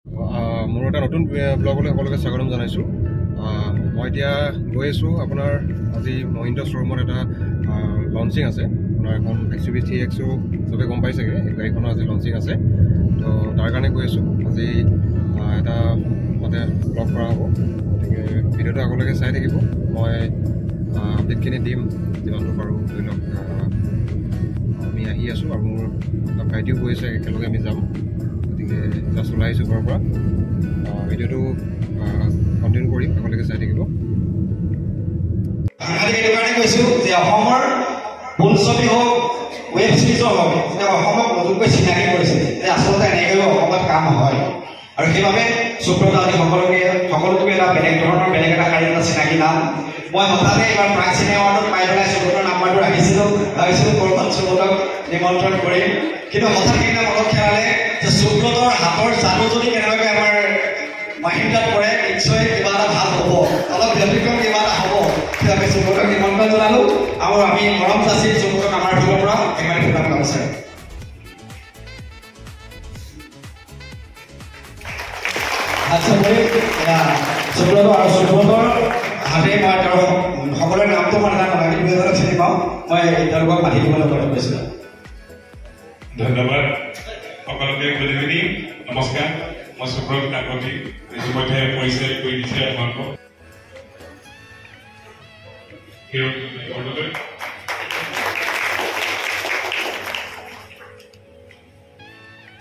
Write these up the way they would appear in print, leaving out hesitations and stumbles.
মোৰ এটা নতুন ব্লগলৈ সকলোকে স্বাগতম জনাইছোঁ। মই এতিয়া গৈ আছোঁ আপোনাৰ আজি মহিন্দ্ৰা শ্ব'ৰুমত এটা লঞ্চিং আছে। আপোনাৰ এখন XUV 3XO চবে গম পাই চাগে, এই গাড়ীখনৰ আজি লঞ্চিং আছে। তো তাৰ কাৰণে গৈ আছোঁ। আজি এটা মতে ব্লগ কৰা হ'ব, গতিকে ভিডিঅ'টো আগলৈকে চাই থাকিব। মই আপডেটখিনি দিম যিমানটো পাৰোঁ। ধৰি লওক আমি আহি আছোঁ আৰু মোৰ ভাইটিও গৈ আছে, একেলগে আমি যাম। গতিকে জাষ্ট ওলাই আহিছোঁ ঘৰৰ পৰা। ভিডিঅ'টো কণ্টিনিউ কৰিম, আগলৈকে চাই থাকিব। এইটো কাৰণে কৈছোঁ যে অসমৰ বোলছবি হওক, ৱেব ছিৰিজৰ হওক, যে অসমক নতুনকৈ চিনাকি কৰিছে যে আচলতে এনেকৈ অসমত কাম হয়। আৰু সেইবাবে সুব্ৰত আজি সকলোকে এটা বেলেগ ধৰণৰ বেলেগ এটা শাৰীত এটা চিনাকি নাম। মই হঠাতে এইবাৰ প্ৰাক চিনে এৱাৰ্ডত পাই পেলাই সুব্ৰতৰ নাম্বাৰটো ৰাখিছিলোঁ, ভাবিছিলোঁ ক'ৰবাত সুব্ৰতক নিমন্ত্ৰণ কৰিম। কিন্তু হঠাৎ সেইদিনা মনত খেলালে যে সুব্ৰতৰ হাতৰ জাদু যদি কেনেবাকৈ আমাৰ মহিন্দ্ৰাত পৰে, নিশ্চয় কিবা এটা ভাল হ'ব, অলপ ব্যতিক্ৰম কিবা এটা হ'ব। সেইবাবে সুব্ৰতক নিমন্ত্ৰণ জনালোঁ আৰু আমি মৰম যাচি সুব্ৰতক আমাৰ ফালৰ পৰা একেবাৰে শুনাব বিচাৰোঁ। আচ্ছা, সুব্ৰত আৰু সুব্ৰতৰ হাতে মই তেওঁৰ সকলোৰে নামটো মই নাজানো, দুজনক চিনি পাওঁ। মই তেওঁলোকক মাতি দিবলৈ কৈছিলোঁ। ধন্যবাদ সকলোকে। গুড ইভিনিং, নমস্কাৰ। মই সুব্ৰত কাকতি, ইতিমধ্যে পৰিচয় কৰি দিছে আপোনালোকক।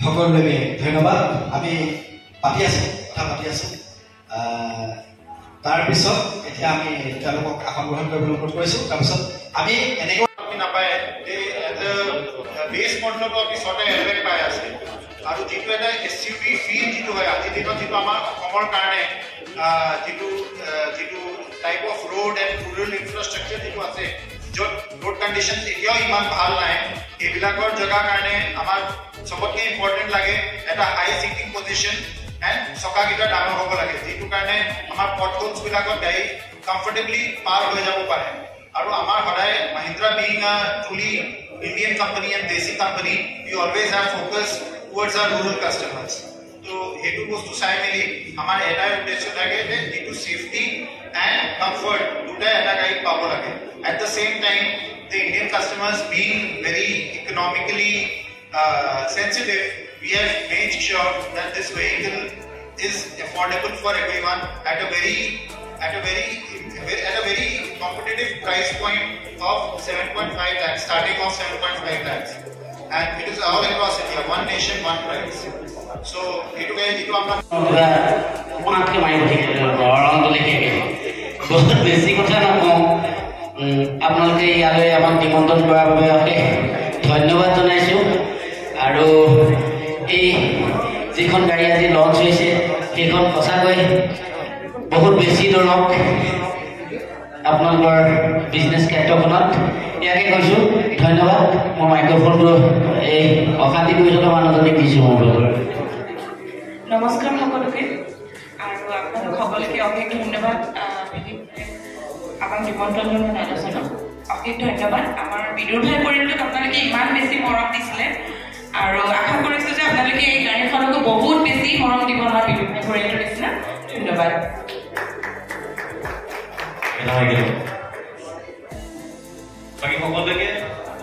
সকলোকে ধন্যবাদ। আমি কথা পাতি আছোঁ। তাৰপিছত এতিয়া আমি তেওঁলোকক আসন গ্ৰহণ কৰিবলৈ অনুৰোধ কৰিছোঁ। তাৰপিছত আমি এনেকৈ নাপায় বেছ মডেলতো আমি চৰকাৰে এলবেক পাই আছে। আৰু যিটো এটা SUV ফিল যিটো হয় আজিৰ দিনত, যিটো আমাৰ অসমৰ কাৰণে যিটো type of road and rural infrastructure যিটো আছে, য'ত ৰোড কণ্ডিশ্যন এতিয়াও ইমান ভাল নাই, এইবিলাকৰ জেগাৰ কাৰণে আমাৰ চবতকৈ ইম্পৰ্টেণ্ট লাগে এটা হাই চিটিং পজিশ্যন এণ্ড চকাকেইটা ডাঙৰ হ'ব লাগে, যিটো কাৰণে আমাৰ পথহোলছবিলাকত গাড়ী কমফৰ্টেবলি পাৰ হৈ যাব পাৰে। আৰু আমাৰ সদায় Mahindra being a truly Indian company and Desi company, we always have focus towards our rural customers. So, hetu bostu sai mili amar etai uddeshyo thake je jitu safety and comfort duta eta gai pabo lage. At the same time, the Indian customers being very economically sensitive, we have made sure that this vehicle is affordable for everyone at a very competitive price point of 7.5 lakhs, starting off 7.5 lakhs, and it is all across India, one nation, one price. So, it is jitu apna mat ke mai orang to likhe বহুত বেছি কথা নকওঁ। আপোনালোকে ইয়ালৈ আমাক নিমন্ত্ৰণ কৰাৰ বাবে অশেষ ধন্যবাদ জনাইছোঁ। আৰু এই যিখন গাড়ী আজি লঞ্চ হৈছে সেইখন সঁচাকৈ বহুত বেছি ধৰক আপোনালোকৰ বিজনেছ ক্ষেত্ৰখনত। ইয়াকে কৈছোঁ ধন্যবাদ। মই মাইক্ৰফোনটো এই অশান্তি কৰি থকা মানুহজনীক দিছোঁ মোৰ লগত। নমস্কাৰ সকলোকে, আৰু আপোনালোক সকলোকে অশেষ ধন্যবাদ। আমাক নিমন্ত্ৰণ জনোৱা আলোচনাক অশেষ ধন্যবাদ। আমাৰ বিদুৰ ভাই পৰিয়ালটোক আপোনালোকে ইমান বেছি মৰম দিছিলে, আৰু আশা কৰিছোঁ যে আপোনালোকে এই গাড়ীখনকো বহুত বেছি মৰম দিব আমাৰ বিদুৰ ভাই পৰিয়ালটোৰ নিচিনা। ধন্যবাদ। বাকী সকলোকে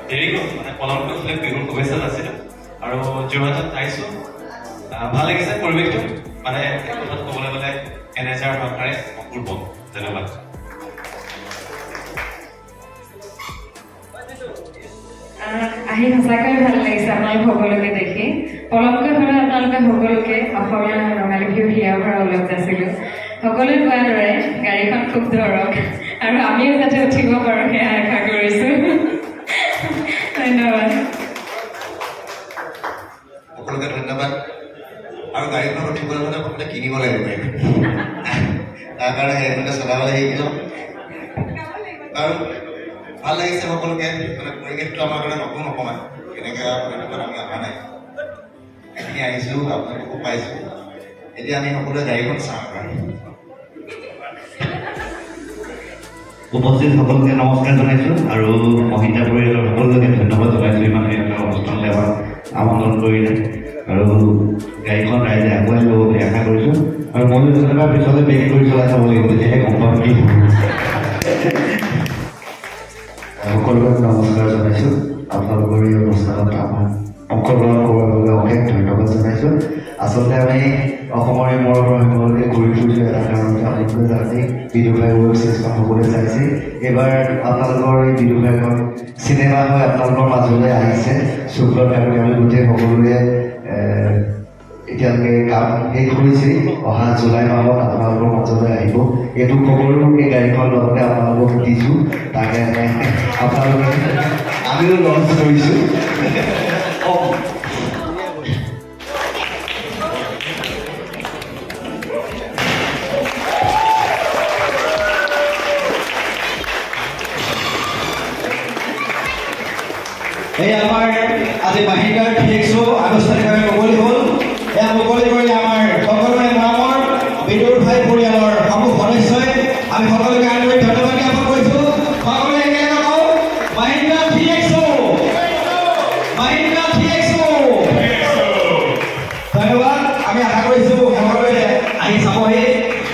দেৰি গ'ল, মানে পলমকৈ হ'লে বিহুৰ শুভেচ্ছা নাছিলে। আৰু যোৰহাটত আহিছোঁ, ভাল লাগিছে পৰিৱেশটো। মানে এক কথাত ক'বলৈ গ'লে NHR ভাষাৰে অপূৰ্ব। ধন্যবাদ। আহি সঁচাকৈ ভাল লাগিছে আপোনালোক সকলোকে দেখি। পলমকৈ হ'লে আপোনালোকে সকলোকে অসমীয়া ৰঙালী বিহু হিয়া ভৰা ওলগ যাইছিলোঁ। সকলোৱে কোৱাৰ দৰে গাড়ীখন খুব ধৰক, আৰু আমিও যাতে উঠিব পাৰোঁ সেয়া আশা কৰিছোঁ। ধন্যবাদ। সকলোকে ধন্যবাদ। আৰু গাড়ীখন উঠিবলৈ হ'লে প্ৰথমতে কিনিব লাগিব, তাৰ কাৰণে হেলমেট চলাবলৈ শিকিলোঁ। আৰু ভাল লাগিছে সকলোকে। মানে পৰিৱেশটো আমাৰ কাৰণে নতুন অকণমান, এনেকৈ পৰিৱেশত আমি অহা নাই। এইখিনি আহিছোঁ, আপোনালোকো পাইছোঁ। এতিয়া আমি সকলোৱে গাড়ীখন চাওঁ। উপস্থিত সকলোকে নমস্কাৰ জনাইছোঁ, আৰু মহিন্দ্ৰা পৰিয়ালৰ সকলোকে ধন্যবাদ জনাইছোঁ ইমান এটা অনুষ্ঠানলৈ আমাক আমন্ত্ৰণ কৰিলে। আৰু গাড়ীখন ৰাইজে আগুৱাই ল'ব বুলি আশা আৰু ময়ো যেনিবা পিছতে বেগ কৰি চলাই চাব লাগিব তেতিয়াহে গম পাম কি সকলোকে নমস্কাৰ জনাইছোঁ আপোনালোকৰ এই অনুষ্ঠানত আমাৰ অংশগ্ৰহণ কৰাৰ বাবে অশেষ ধন্যবাদ জনাইছোঁ আচলতে আমি অসমৰ এই মৰমসকলকে ঘূৰি ফুৰিছোঁ এটা কাৰণতে আপোনালোকে জানেই বিদুভাই ৱেব ছিৰিজখন সকলোৱে চাইছে এইবাৰ আপোনালোকৰ এই বিদুভাইখন চিনেমা হৈ আপোনালোকৰ মাজলৈ আহিছে শুক্ৰৰ কাৰণে আমি গোটেই সকলোৱে এতিয়ালৈকে কাম শেষ কৰিছে অহা জুলাই মাহত আপোনালোকৰ মাজলৈ আহিব এইটো খবৰো এই গাড়ীখন লগতে আপোনালোকক দিছোঁ তাৰ কাৰণে আপোনালোকে আমিও লঞ্চ কৰিছোঁ এই আমাৰ আজি মাহিন্দাৰ TXO আনুষ্ঠানিকভাৱে মুকলি হ'ল এয়া মুকলি কৰি আমাৰ সকলোৰে মৰমৰ বিদুৰ ভাই পৰিয়ালৰ সমূহ সদস্যই আমি সকলোকে আন্তৰিক ধন্যবাদ জ্ঞাপন কৰিছোঁ সকলোৱে একেলগে কওঁ মাহিন্দাৰ TXO ধন্যবাদ আমি আশা কৰিছোঁ সকলোৱে আহি চাবহি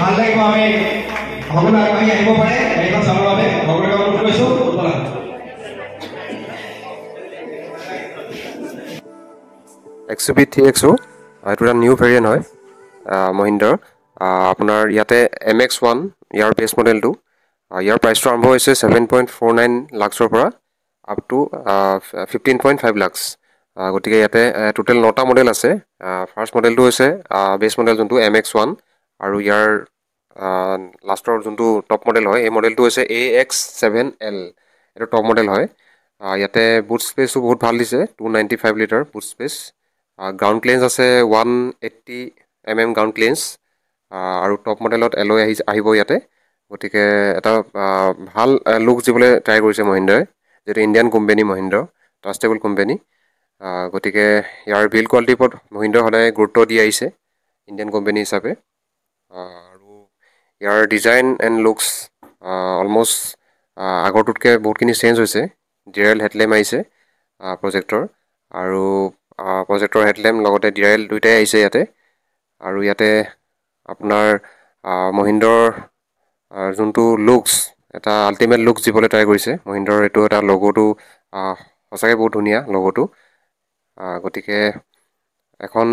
ভাল লাগিব আমি সকলোৱে আগবাঢ়ি আহিব পাৰে গাড়ীখন চাবৰ বাবে সকলোকে অনুৰোধ কৰিছোঁ XUV TXO এইটো এটা নিউ ভেৰিয়েণ্ট হয় মহিন্দ্ৰাৰ আপোনাৰ ইয়াতে MX1 ইয়াৰ বেছ মডেলটো ইয়াৰ প্ৰাইচটো আৰম্ভ হৈছে 7.49 লাখৰ পৰা আপ টু 15.5 লাখ গতিকে ইয়াতে টোটেল 9টা মডেল আছে ফাৰ্ষ্ট মডেলটো হৈছে বেছ মডেল যোনটো MX1 আৰু ইয়াৰ লাষ্টৰ যোনটো টপ মডেল হয় এই মডেলটো হৈছে AX7L এইটো টপ মডেল হয় ইয়াতে বুট স্পেচো বহুত ভাল দিছে 295 লিটাৰ বুট স্পেচ গ্ৰাউণ্ড ক্লিয়াৰেঞ্চ আছে 180 mm গ্ৰাউণ্ড ক্লিয়াৰেঞ্চ আৰু টপ মডেলত এলয় আহিব ইয়াতে গতিকে এটা ভাল লুক দিবলৈ ট্ৰাই কৰিছে মহিন্দ্ৰাই যিটো ইণ্ডিয়ান কোম্পানী মহিন্দ্ৰা ট্ৰাষ্টেবল কোম্পানী গতিকে ইয়াৰ বিল্ড কোৱালিটিৰ ওপৰত মহিন্দ্ৰাই সদায় গুৰুত্ব দি আহিছে ইণ্ডিয়ান কোম্পানী হিচাপে আৰু ইয়াৰ ডিজাইন এণ্ড লুকছ অলমষ্ট আগৰটোতকৈ বহুতখিনি চেঞ্জ হৈছে DRL হেডলেম্প আহিছে প্ৰজেক্টৰ আৰু প্ৰজেক্টৰ হেডলেম্প লগতে DRL দুইটাই আহিছে ইয়াতে আৰু ইয়াতে আপোনাৰ মহিন্দ্ৰৰ যোনটো লুকছ এটা আল্টিমেট লুকছ দিবলৈ ট্ৰাই কৰিছে মহিন্দ্ৰৰ এইটো এটা লগোটো সঁচাকৈ বহুত ধুনীয়া লগোটো গতিকে এখন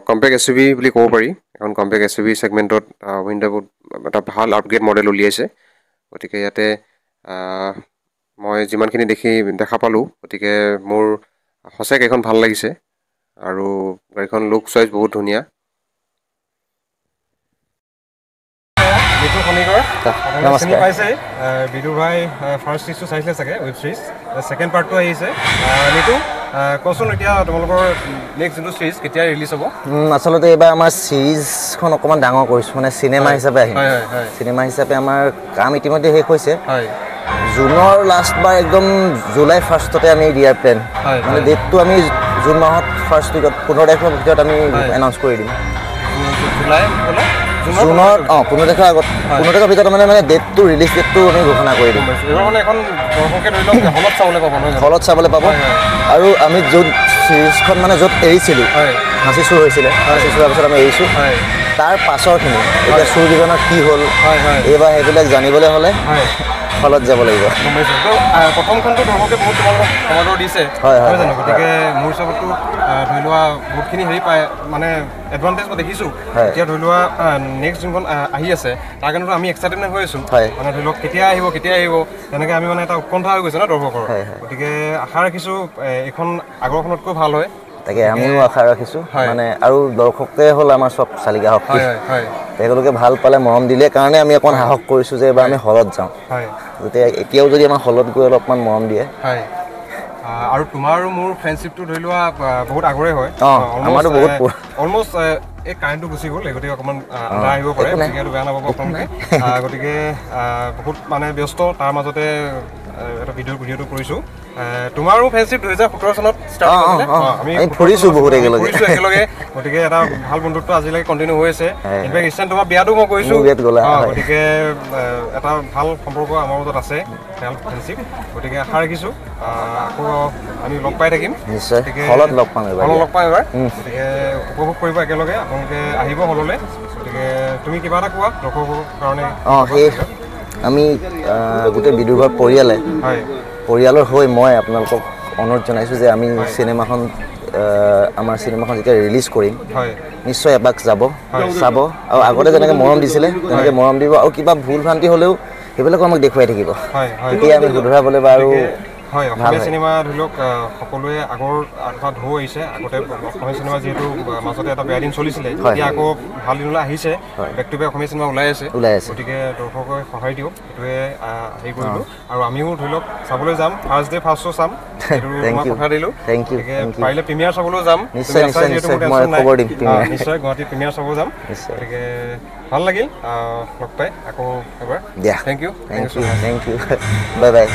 কম্পেক্ট SUV বুলি ক'ব পাৰি এখন কম্পেক্ট SUV ছেগমেণ্টত মহিন্দ্ৰাই বহুত এটা ভাল আপগ্ৰেড মডেল উলিয়াইছে গতিকে ইয়াতে মই যিমানখিনি দেখা পালোঁ গতিকে মোৰ সঁচাকৈ এখন ভাল লাগিছে আৰু গাড়ীখন লুক চইজ বহুত ধুনীয়া চিনি পাইছে বিদুৰ ভাই ফাৰ্ষ্ট চিৰিজটো চাইছিলে চাগে ৱেব চিৰিজ ছেকেণ্ড পাৰ্টটো আহিছে নিতু কচোন এতিয়া তোমালোকৰ নেক্সট যোনটো চিৰিজ কেতিয়া ৰিলিজ হ'ব আচলতে এইবাৰ আমাৰ চিৰিজখন অকণমান ডাঙৰ কৰিছোঁ মানে চিনেমা হিচাপে আহিম চিনেমা হিচাপে আমাৰ কাম ইতিমধ্যে শেষ হৈছে জুনৰ লাষ্ট বাৰ একদম জুলাই ফাৰ্ষ্টতে আমি দিয়াৰ প্লেন মানে ডেটটো আমি জুন মাহত ফাৰ্ষ্ট উইকত 15 তাৰিখৰ ভিতৰত আমি এনাউন্স কৰি দিম জুনৰ 15 তাৰিখৰ আগত 15 তাৰিখৰ ভিতৰত মানে ডেটটো ৰিলিজ ডেটটো আমি ঘোষণা কৰি দিম হলত চাবলৈ পাব আৰু আমি য'ত চিৰিজখন মানে য'ত এৰিছিলোঁ হাঁচি চুৰ হৈছিলে হাঁচি চুৰৰ পিছত আমি এৰিছোঁ তাৰ পাছৰখিনি এতিয়া চুৰকেইজনৰ কি হ'ল এইবাৰ সেইবিলাক জানিবলৈ হ'লে হলত যাব লাগিব প্ৰথমখনটো দৰ্শকে বহুত তোমালোকক সমাদৰ দিছে হয় জানো গতিকে মোৰ হিচাপততো ধৰি লোৱা বহুতখিনি হেৰি পায় মানে এডভান্টেজ মই দেখিছোঁ এতিয়া ধৰি লোৱা নেক্সট যোনখন আহি আছে তাৰ কাৰণেতো আমি এক্সাইটেড হৈ আছোঁ মানে ধৰি লওক কেতিয়া আহিব তেনেকৈ আমি মানে এটা উৎকণ্ঠা হৈ গৈছে ন দৰ্শকৰ গতিকে আশা ৰাখিছোঁ এইখন আগৰখনতকৈ ভাল হয় তাকে আমিও আশা ৰাখিছোঁ মানে আৰু দৰ্শকে হ'ল আমাৰ চব চালিকা শক্তি তেওঁলোকে ভাল পালে মৰম দিলে কাৰণে আমি অকণ সাহস কৰিছোঁ যে এইবাৰ আমি হলত যাওঁ গতিকে এতিয়াও যদি আমাৰ হলত গৈ অলপমান মৰম দিয়ে আৰু তোমাৰ আৰু মোৰ ফ্ৰেণ্ডশ্বিপটো ধৰি লোৱা বহুত আগৰে হয় আমাৰতো বহুত অলমষ্ট এই কাৰেণ্টটো গুচি গ'ল গতিকে অকণমান আধা আহিব পাৰে গতিকে বেয়া নাপাব আপোনালোকে গতিকে বহুত মানে ব্যস্ত তাৰ মাজতে এটা ভিডিঅ'টো কৰিছোঁ তোমাৰো ফ্ৰেণ্ডশ্বিপ 2017 চনত ষ্টাৰ্ট হৈছিলে আমি ফুৰিছোঁ বহুত একেলগে গতিকে এটা ভাল বন্ধুত্ব আজিলৈকে কণ্টিনিউ হৈ আছে ইনফেক্ট ৰিচেণ্ট তোমাৰ বিয়াটো মই কৰিছোঁ গতিকে এটা ভাল সম্পৰ্ক আমাৰ মাজত আছে ভাল ফ্ৰেণ্ডশ্বিপ গতিকে আশা ৰাখিছোঁ আকৌ আমি লগ পাই থাকিম নিশ্চয় হলত লগ পাম এবাৰ গতিকে উপভোগ কৰিব একেলগে আপোনালোকে আহিব হললৈ গতিকে তুমি কিবা এটা কোৱা দৰ্শকৰ কাৰণে সেই আমি গোটেই বিদুৰ্ভাৰ পৰিয়ালৰ হৈ মই আপোনালোকক অনুৰোধ জনাইছোঁ যে আমি চিনেমাখন আমাৰ চিনেমাখন যেতিয়া ৰিলিজ কৰিম নিশ্চয় এপাক যাব চাব আৰু আগতে যেনেকৈ মৰম দিছিলে তেনেকৈ মৰম দিব আৰু কিবা ভুল ভ্ৰান্তি হ'লেও সেইবিলাকো আমাক দেখুৱাই থাকিব তেতিয়া আমি শুধৰাবলৈ বা আৰু হয় অসমীয়া চিনেমা ধৰি লওক সকলোৱে আগৰ এটা ঢৌ আহিছে আগতে অসমীয়া চিনেমা যিহেতু মাজতে এটা বেয়া দিন চলিছিলে এতিয়া আকৌ ভাল দিনলৈ আহিছে back to back Assamese cinema ওলাই আছে গতিকে দৰ্শকে সহায় দিয়ক সেইটোৱে হেৰি কৰিলোঁ আৰু আমিও ধৰি লওক চাবলৈ যাম ফাৰ্ষ্ট ডে ফাৰ্ষ্ট শ্ব' চাম সেইটো মই কথা দিলোঁ গতিকে পাৰিলে প্ৰিমিয়াৰ চাবলৈও যাম নিশ্চয় গুৱাহাটীত প্ৰিমিয়াৰ চাব যাম গতিকে ভাল লাগিল লগ পাই আকৌ এবাৰ থেংক ইউ বাই বাই